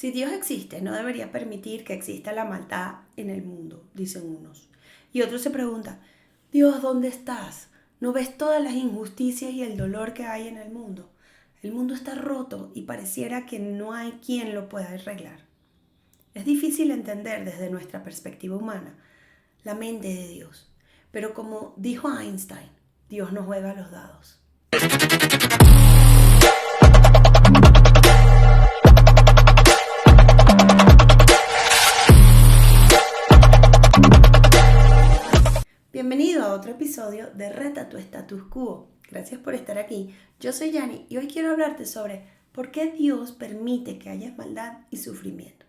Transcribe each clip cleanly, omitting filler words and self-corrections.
Si Dios existe, no debería permitir que exista la maldad en el mundo, dicen unos. Y otros se preguntan, Dios, ¿dónde estás? ¿No ves todas las injusticias y el dolor que hay en el mundo? El mundo está roto y pareciera que no hay quien lo pueda arreglar. Es difícil entender desde nuestra perspectiva humana la mente de Dios, pero como dijo Einstein, Dios no juega a los dados. Bienvenido a otro episodio de Reta tu Status Quo. Gracias por estar aquí. Yo soy Yani y hoy quiero hablarte sobre por qué Dios permite que haya maldad y sufrimiento.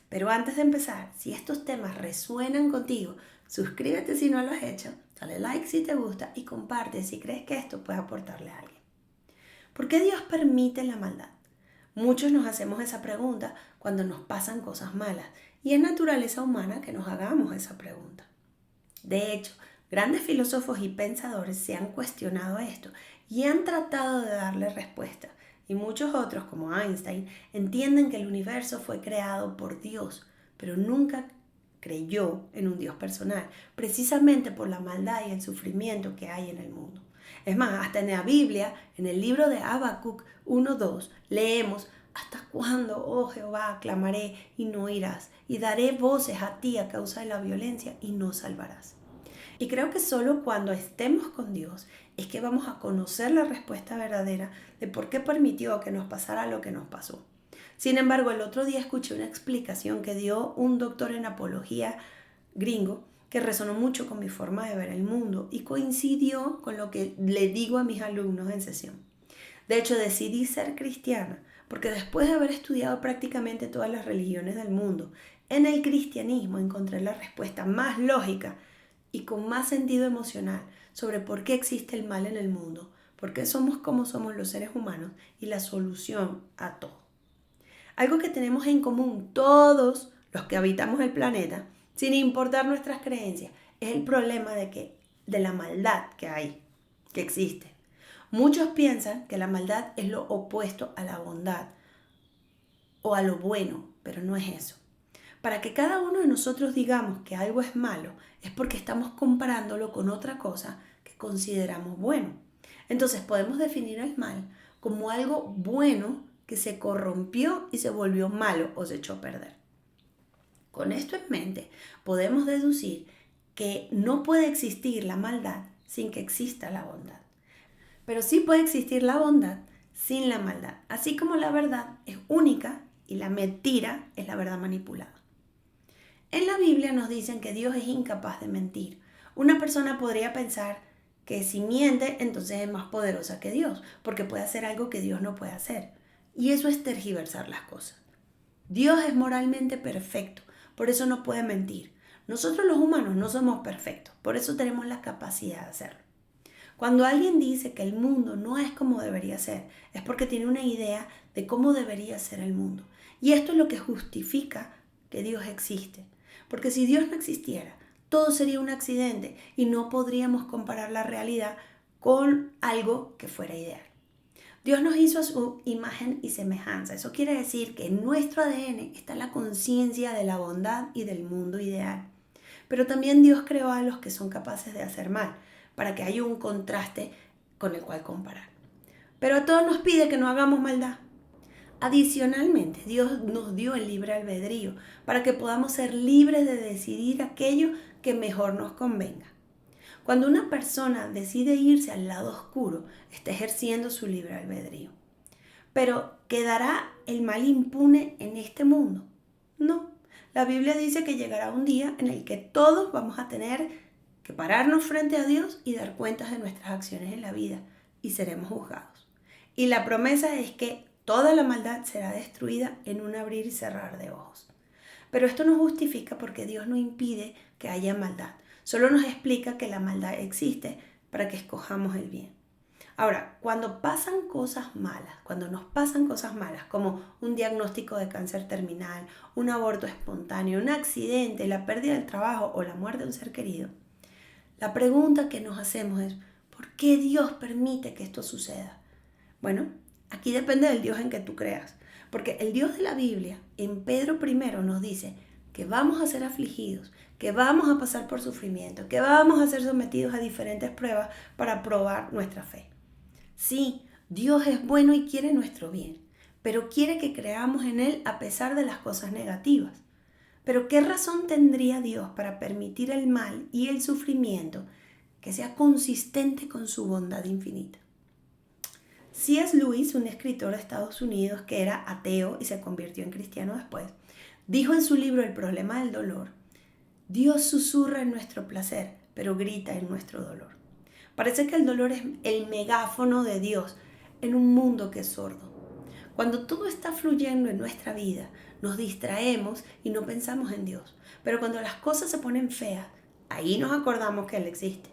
Pero antes de empezar, si estos temas resuenan contigo, suscríbete si no lo has hecho, dale like si te gusta y comparte si crees que esto puede aportarle a alguien. ¿Por qué Dios permite la maldad? Muchos nos hacemos esa pregunta cuando nos pasan cosas malas y es naturaleza humana que nos hagamos esa pregunta. De hecho, grandes filósofos y pensadores se han cuestionado esto y han tratado de darle respuesta. Y muchos otros, como Einstein, entienden que el universo fue creado por Dios, pero nunca creyó en un Dios personal, precisamente por la maldad y el sufrimiento que hay en el mundo. Es más, hasta en la Biblia, en el libro de Habacuc 1:2, leemos: ¿Hasta cuándo, oh Jehová, clamaré y no oirás? Y daré voces a ti a causa de la violencia y no salvarás. Y creo que solo cuando estemos con Dios es que vamos a conocer la respuesta verdadera de por qué permitió que nos pasara lo que nos pasó. Sin embargo, el otro día escuché una explicación que dio un doctor en apología gringo que resonó mucho con mi forma de ver el mundo y coincidió con lo que le digo a mis alumnos en sesión. De hecho, decidí ser cristiana porque después de haber estudiado prácticamente todas las religiones del mundo, en el cristianismo encontré la respuesta más lógica y con más sentido emocional sobre por qué existe el mal en el mundo, por qué somos como somos los seres humanos y la solución a todo. Algo que tenemos en común todos los que habitamos el planeta, sin importar nuestras creencias, es el problema de la maldad que existe. Muchos piensan que la maldad es lo opuesto a la bondad o a lo bueno, pero no es eso. Para que cada uno de nosotros digamos que algo es malo, es porque estamos comparándolo con otra cosa que consideramos bueno. Entonces podemos definir el mal como algo bueno que se corrompió y se volvió malo o se echó a perder. Con esto en mente, podemos deducir que no puede existir la maldad sin que exista la bondad. Pero sí puede existir la bondad sin la maldad, así como la verdad es única y la mentira es la verdad manipulada. En la Biblia nos dicen que Dios es incapaz de mentir. Una persona podría pensar que si miente, entonces es más poderosa que Dios, porque puede hacer algo que Dios no puede hacer. Y eso es tergiversar las cosas. Dios es moralmente perfecto, por eso no puede mentir. Nosotros los humanos no somos perfectos, por eso tenemos la capacidad de hacerlo. Cuando alguien dice que el mundo no es como debería ser, es porque tiene una idea de cómo debería ser el mundo. Y esto es lo que justifica que Dios existe. Porque si Dios no existiera, todo sería un accidente y no podríamos comparar la realidad con algo que fuera ideal. Dios nos hizo a su imagen y semejanza. Eso quiere decir que en nuestro ADN está la conciencia de la bondad y del mundo ideal. Pero también Dios creó a los que son capaces de hacer mal, para que haya un contraste con el cual comparar. Pero a todos nos pide que no hagamos maldad. Adicionalmente, Dios nos dio el libre albedrío para que podamos ser libres de decidir aquello que mejor nos convenga. Cuando una persona decide irse al lado oscuro, está ejerciendo su libre albedrío. Pero ¿quedará el mal impune en este mundo? No. La Biblia dice que llegará un día en el que todos vamos a tener que pararnos frente a Dios y dar cuentas de nuestras acciones en la vida y seremos juzgados. Y la promesa es que toda la maldad será destruida en un abrir y cerrar de ojos. Pero esto no justifica porque Dios no impide que haya maldad. Solo nos explica que la maldad existe para que escojamos el bien. Ahora, cuando nos pasan cosas malas, como un diagnóstico de cáncer terminal, un aborto espontáneo, un accidente, la pérdida del trabajo o la muerte de un ser querido, la pregunta que nos hacemos es, ¿por qué Dios permite que esto suceda? Bueno, aquí depende del Dios en que tú creas. Porque el Dios de la Biblia, en Pedro primero nos dice que vamos a ser afligidos, que vamos a pasar por sufrimiento, que vamos a ser sometidos a diferentes pruebas para probar nuestra fe. Sí, Dios es bueno y quiere nuestro bien, pero quiere que creamos en Él a pesar de las cosas negativas. Pero ¿qué razón tendría Dios para permitir el mal y el sufrimiento que sea consistente con su bondad infinita? C.S. Lewis, un escritor de Estados Unidos que era ateo y se convirtió en cristiano después, dijo en su libro El problema del dolor: Dios susurra en nuestro placer, pero grita en nuestro dolor. Parece que el dolor es el megáfono de Dios en un mundo que es sordo. Cuando todo está fluyendo en nuestra vida, nos distraemos y no pensamos en Dios. Pero cuando las cosas se ponen feas, ahí nos acordamos que Él existe.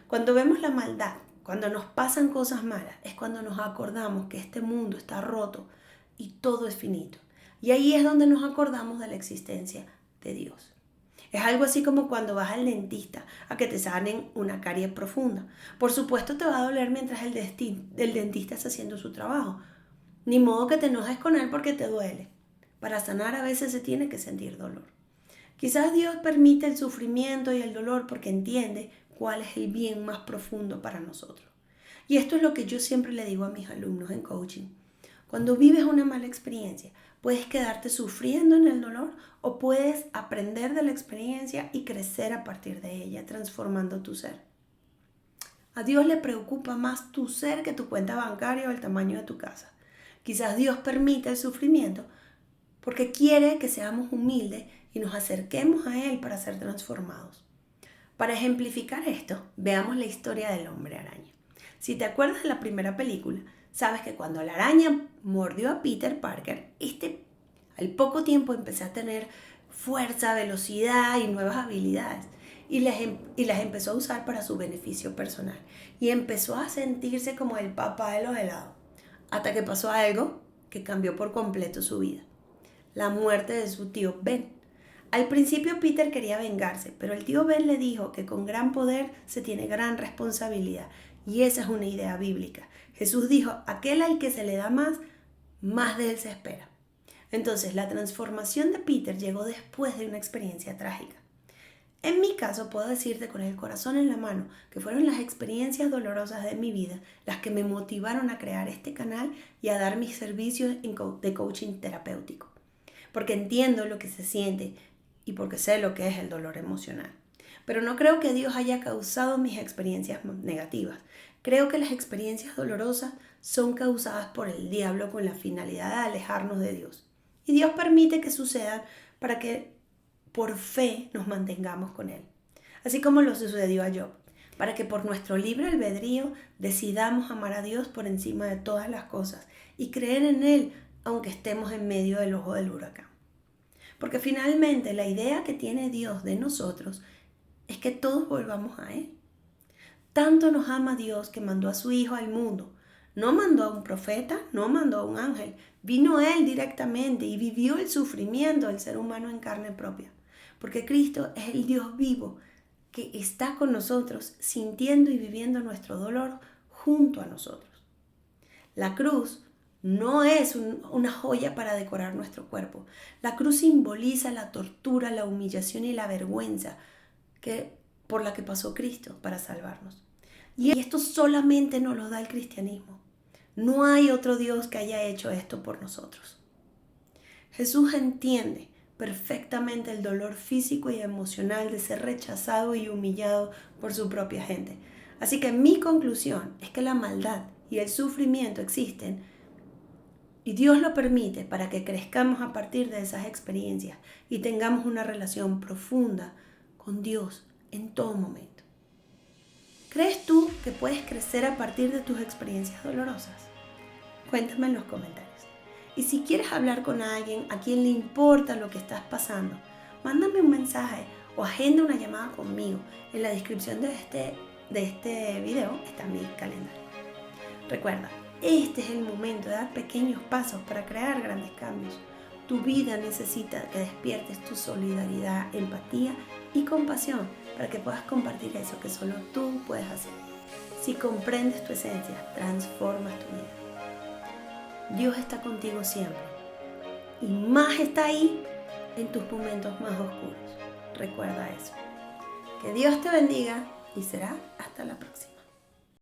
Cuando vemos la maldad, cuando nos pasan cosas malas, es cuando nos acordamos que este mundo está roto y todo es finito. Y ahí es donde nos acordamos de la existencia de Dios. Es algo así como cuando vas al dentista a que te sanen una caries profunda. Por supuesto te va a doler mientras el dentista está haciendo su trabajo. Ni modo que te enojes con él porque te duele. Para sanar a veces se tiene que sentir dolor. Quizás Dios permite el sufrimiento y el dolor porque entiende cuál es el bien más profundo para nosotros. Y esto es lo que yo siempre le digo a mis alumnos en coaching. Cuando vives una mala experiencia, puedes quedarte sufriendo en el dolor o puedes aprender de la experiencia y crecer a partir de ella, transformando tu ser. A Dios le preocupa más tu ser que tu cuenta bancaria o el tamaño de tu casa. Quizás Dios permite el sufrimiento porque quiere que seamos humildes y nos acerquemos a Él para ser transformados. Para ejemplificar esto, veamos la historia del hombre araña. Si te acuerdas de la primera película, sabes que cuando la araña mordió a Peter Parker, al poco tiempo empezó a tener fuerza, velocidad y nuevas habilidades. Y las empezó a usar para su beneficio personal. Y empezó a sentirse como el papá de los helados. Hasta que pasó algo que cambió por completo su vida. La muerte de su tío Ben. Al principio Peter quería vengarse, pero el tío Ben le dijo que con gran poder se tiene gran responsabilidad. Y esa es una idea bíblica. Jesús dijo: aquel al que se le da más, más de él se espera. Entonces la transformación de Peter llegó después de una experiencia trágica. En mi caso puedo decirte con el corazón en la mano que fueron las experiencias dolorosas de mi vida las que me motivaron a crear este canal y a dar mis servicios de coaching terapéutico. Porque entiendo lo que se siente y porque sé lo que es el dolor emocional. Pero no creo que Dios haya causado mis experiencias negativas. Creo que las experiencias dolorosas son causadas por el diablo con la finalidad de alejarnos de Dios. Y Dios permite que sucedan para que por fe nos mantengamos con Él. Así como lo sucedió a Job, para que por nuestro libre albedrío decidamos amar a Dios por encima de todas las cosas y creer en Él aunque estemos en medio del ojo del huracán. Porque finalmente la idea que tiene Dios de nosotros es que todos volvamos a Él. Tanto nos ama Dios que mandó a su Hijo al mundo. No mandó a un profeta, no mandó a un ángel. Vino Él directamente y vivió el sufrimiento del ser humano en carne propia. Porque Cristo es el Dios vivo que está con nosotros, sintiendo y viviendo nuestro dolor junto a nosotros. La cruz no es una joya para decorar nuestro cuerpo. La cruz simboliza la tortura, la humillación y la vergüenza por la que pasó Cristo para salvarnos. Y esto solamente nos lo da el cristianismo. No hay otro Dios que haya hecho esto por nosotros. Jesús entiende perfectamente el dolor físico y emocional de ser rechazado y humillado por su propia gente. Así que mi conclusión es que la maldad y el sufrimiento existen y Dios lo permite para que crezcamos a partir de esas experiencias y tengamos una relación profunda con Dios en todo momento. ¿Crees tú que puedes crecer a partir de tus experiencias dolorosas? Cuéntame en los comentarios. Y si quieres hablar con alguien a quien le importa lo que estás pasando, mándame un mensaje o agenda una llamada conmigo. En la descripción de este video está mi calendario. Recuerda, este es el momento de dar pequeños pasos para crear grandes cambios. Tu vida necesita que despiertes tu solidaridad, empatía y compasión para que puedas compartir eso que solo tú puedes hacer. Si comprendes tu esencia, transformas tu vida. Dios está contigo siempre y más está ahí en tus momentos más oscuros. Recuerda eso. Que Dios te bendiga y será hasta la próxima.